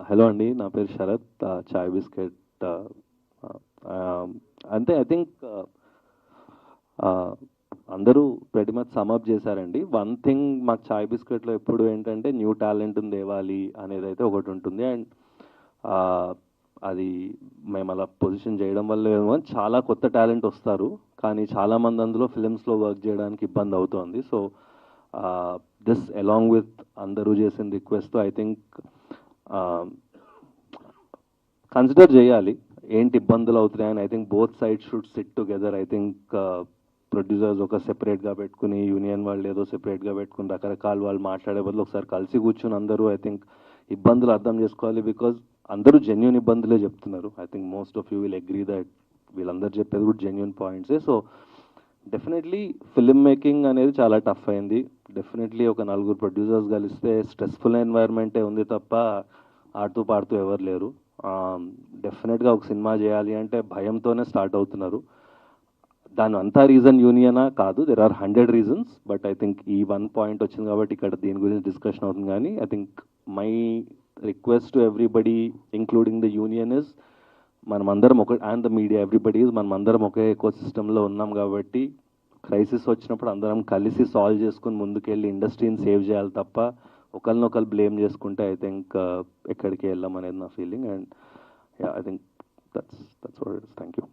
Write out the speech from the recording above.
Hello అండి, నా పేరు శరత్. చాయ్ బిస్కెట్. అంతే. ఐ థింక్ అందరూ pretty మచ్ సమ్అప్ చేశారండి. వన్ థింగ్ మాకు చాయ్ బిస్కెట్లో ఎప్పుడు ఏంటంటే న్యూ టాలెంట్ని తేవాలి అనేది అయితే ఒకటి ఉంటుంది. అండ్ అది మేము అలా పొజిషన్ చేయడం వల్ల ఏమో కానీ చాలా కొత్త టాలెంట్ వస్తారు, కానీ చాలామంది అందులో ఫిలిమ్స్లో వర్క్ చేయడానికి ఇబ్బంది అవుతోంది. సో దిస్ అలాంగ్ విత్ అందరూ చేసిన రిక్వెస్ట్ ఐ థింక్ కన్సిడర్ చేయాలి ఏంటి ఇబ్బందులు అవుతున్నాయని. I think both sides should SIT together. I think producers ఒక సెపరేట్గా పెట్టుకుని, యూనియన్ వాళ్ళు ఏదో సెపరేట్గా పెట్టుకుని, రకరకాల వాళ్ళు మాట్లాడే బదులు ఒకసారి కలిసి కూర్చుని అందరూ ఐ థింక్ ఇబ్బందులు అర్థం చేసుకోవాలి. బికాజ్ అందరూ జెన్యున్ ఇబ్బందులే చెప్తున్నారు. I think most of you will agree that వీళ్ళందరూ చెప్పేది కూడా జెన్యున్ పాయింట్సే. సో డెఫినెట్లీ ఫిల్మ్ మేకింగ్ అనేది చాలా టఫ్ అయింది. డెఫినెట్లీ ఒక నలుగురు ప్రొడ్యూసర్స్ కలిస్తే స్ట్రెస్ఫుల్ ఎన్వైర్న్మెంటే ఉంది తప్ప ఆడుతూ పాడుతూ ఎవరు లేరు. డెఫినెట్గా ఒక సినిమా చేయాలి అంటే భయంతోనే స్టార్ట్ అవుతున్నారు. దాని అంతా రీజన్ యూనియనా కాదు, there are 100 reasons. But I think ఈ వన్ పాయింట్ వచ్చింది కాబట్టి ఇక్కడ దీని గురించి డిస్కషన్ అవుతుంది. కానీ I think my request to everybody including the union is, మనమందరం ఒక and the media everybody is, మనమందరం ఒకే ఎకో సిస్టంలో ఉన్నాం కాబట్టి క్రైసిస్ వచ్చినప్పుడు అందరం కలిసి సాల్వ్ చేసుకుని ముందుకెళ్ళి ఇండస్ట్రీని సేవ్ చేయాలి తప్ప ఒకరినొకరు బ్లేమ్ చేసుకుంటే ఐ థింక్ ఎక్కడికి వెళ్ళాం అనేది నా feeling. And I think that's what it is. Thank you.